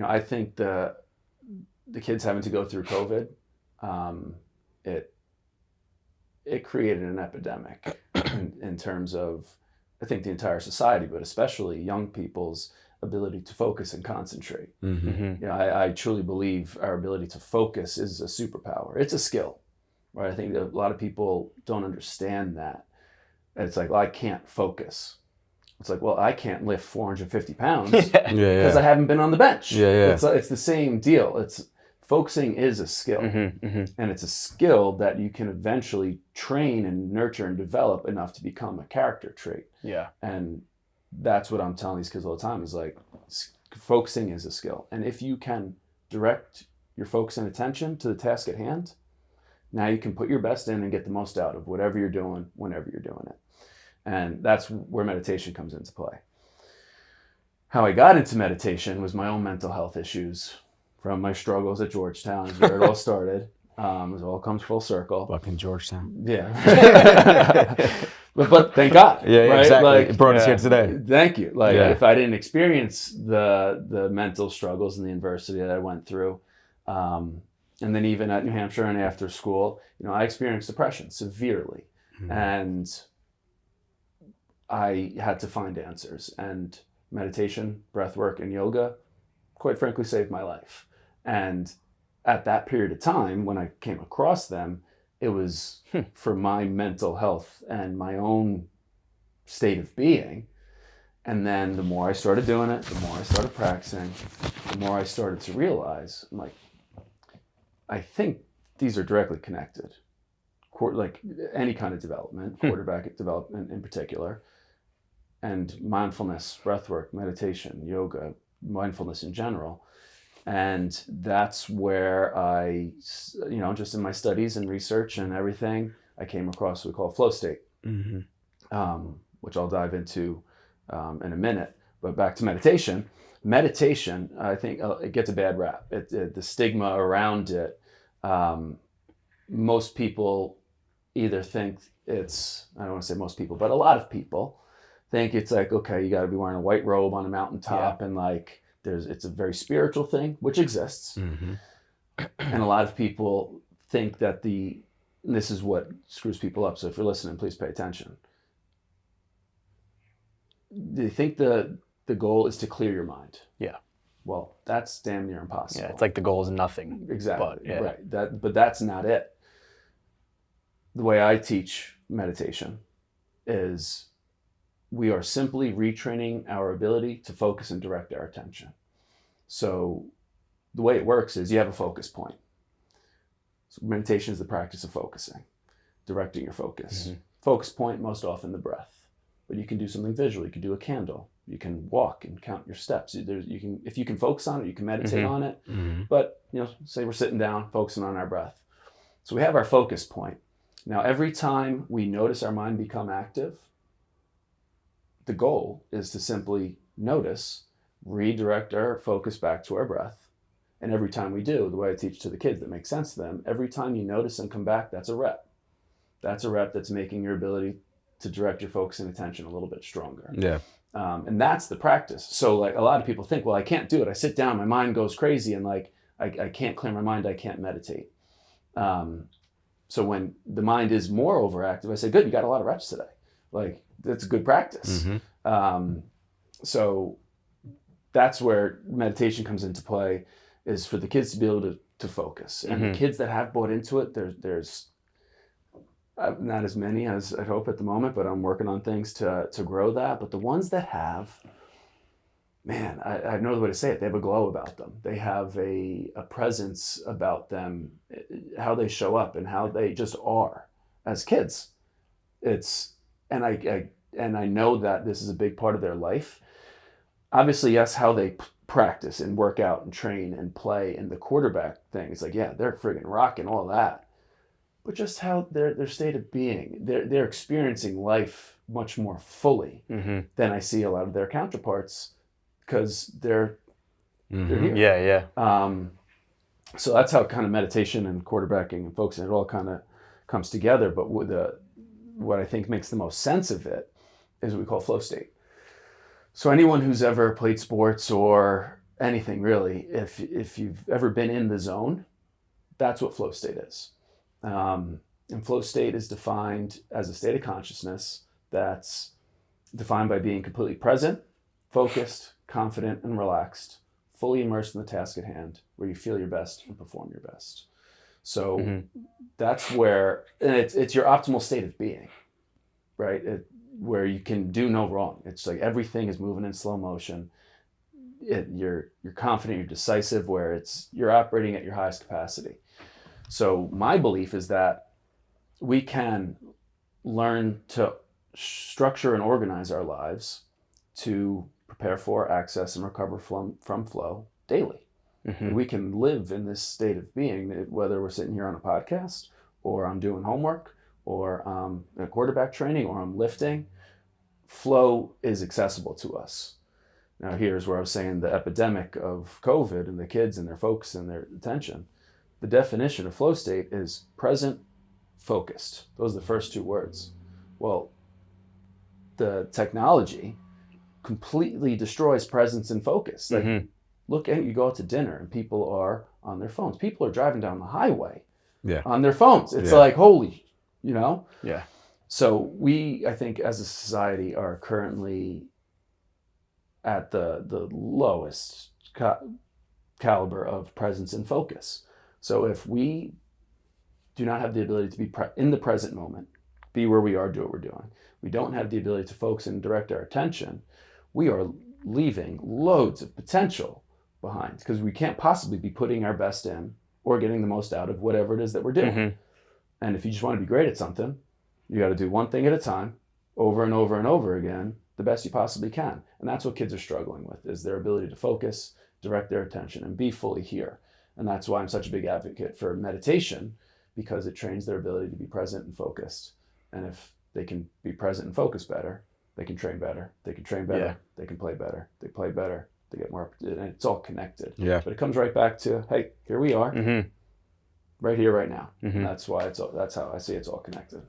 I think the kids having to go through COVID, it created an epidemic in terms of, I think, the entire society, but especially young people's ability to focus and concentrate. I truly believe our ability to focus is a superpower. It's a skill, right? I think that a lot of people don't understand that. It's like, well, I can't focus. It's like, well, I can't lift 450 pounds because I haven't been on the bench. It's the same deal. Focusing is a skill, and it's a skill that you can eventually train and nurture and develop enough to become a character trait. Yeah. And that's what I'm telling these kids all the time is like, focusing is a skill. And if you can direct your focus and attention to the task at hand, now you can put your best in and get the most out of whatever you're doing, whenever you're doing it. And that's where meditation comes into play. How I got into meditation was my own mental health issues from my struggles at Georgetown, is where it all started. It all comes full circle. Fucking Georgetown. Yeah. but thank God. Yeah, right? exactly. Like, it brought us here today. Thank you. Like, if I didn't experience the mental struggles and the adversity that I went through, and then even at New Hampshire and after school, I experienced depression severely. And I had to find answers. And meditation, breathwork, and yoga, quite frankly, saved my life. And at that period of time, when I came across them, it was for my mental health and my own state of being. And then the more I started doing it, the more I started practicing, the more I started to realize, I'm like, I think these are directly connected. Like any kind of development, quarterback development in particular, and mindfulness, breathwork, meditation, yoga, mindfulness in general. And that's where I, just in my studies and research and everything, I came across what we call flow state, which I'll dive into in a minute. But back to meditation. Meditation, I think it gets a bad rap. The stigma around it, most people either think it's, I don't want to say most people, but a lot of people think it's like, okay, you got to be wearing a white robe on a mountaintop, and like, it's a very spiritual thing, which exists. And a lot of people think that this is what screws people up. So if you're listening, please pay attention. They think the goal is to clear your mind. Yeah. Well, that's damn near impossible. Yeah, it's like the goal is nothing. Exactly. But, right. But that's not it. The way I teach meditation is we are simply retraining our ability to focus and direct our attention. So the way it works is you have a focus point. So meditation is the practice of focusing, directing your focus. Focus point, most often the breath. But you can do something visual. You can do a candle. You can walk and count your steps. If you can focus on it, you can meditate on it. But say we're sitting down, focusing on our breath. So we have our focus point. Now, every time we notice our mind become active, the goal is to simply notice, redirect our focus back to our breath. And every time we do, the way I teach to the kids that makes sense to them, every time you notice and come back, that's a rep. That's a rep that's making your ability to direct your focus and attention a little bit stronger. Yeah. And that's the practice. So like a lot of people think, well, I can't do it. I sit down, my mind goes crazy, and like I can't clear my mind, I can't meditate. So when the mind is more overactive, I say, good, you got a lot of reps today. Like, that's a good practice. So that's where meditation comes into play, is for the kids to be able to focus. And the kids that have bought into it, there's not as many as I'd hope at the moment, but I'm working on things to grow that. But the ones that have, man, I have no other way to say it. They have a glow about them. They have a presence about them, how they show up and how they just are as kids. And I know that this is a big part of their life. Obviously, yes, how they practice and work out and train and play and the quarterback thing. It's like, yeah, they're friggin' rocking all that. But just how their state of being, they're experiencing life much more fully than I see a lot of their counterparts, because they're here. Yeah. So that's how kind of meditation and quarterbacking and focusing, it all kind of comes together. But what I think makes the most sense of it is what we call flow state. So anyone who's ever played sports or anything really. If you've ever been in the zone, that's what flow state is. And flow state is defined as a state of consciousness that's defined by being completely present, focused, confident, and relaxed, fully immersed in the task at hand, where you feel your best and perform your best. So that's where, and it's your optimal state of being, right? Where you can do no wrong. It's like everything is moving in slow motion. You're confident, you're decisive, where you're operating at your highest capacity. So my belief is that we can learn to structure and organize our lives to prepare for, access, and recover from flow daily. And we can live in this state of being, whether we're sitting here on a podcast, or I'm doing homework, or I'm in quarterback training, or I'm lifting. Flow is accessible to us. Now, here's where I was saying the epidemic of COVID and the kids and their focus and their attention. The definition of flow state is present, focused. Those are the first two words. Well, the technology completely destroys presence and focus. Like, look at, you go out to dinner and people are on their phones. People are driving down the highway on their phones. It's like, holy, Yeah. So we, I think, as a society, are currently at the lowest caliber of presence and focus. So if we do not have the ability to be in the present moment, be where we are, do what we're doing, we don't have the ability to focus and direct our attention, we are leaving loads of potential behind, because we can't possibly be putting our best in or getting the most out of whatever it is that we're doing. And if you just want to be great at something, you got to do one thing at a time, over and over and over again, the best you possibly can. And that's what kids are struggling with, is their ability to focus, direct their attention, and be fully here. And that's why I'm such a big advocate for meditation, because it trains their ability to be present and focused. And if they can be present and focus better, they can train better. They can train better. They can play better. They play better. They get more, and it's all connected. Yeah. But it comes right back to, hey, here we are, right here, right now. And that's why that's how I see it's all connected.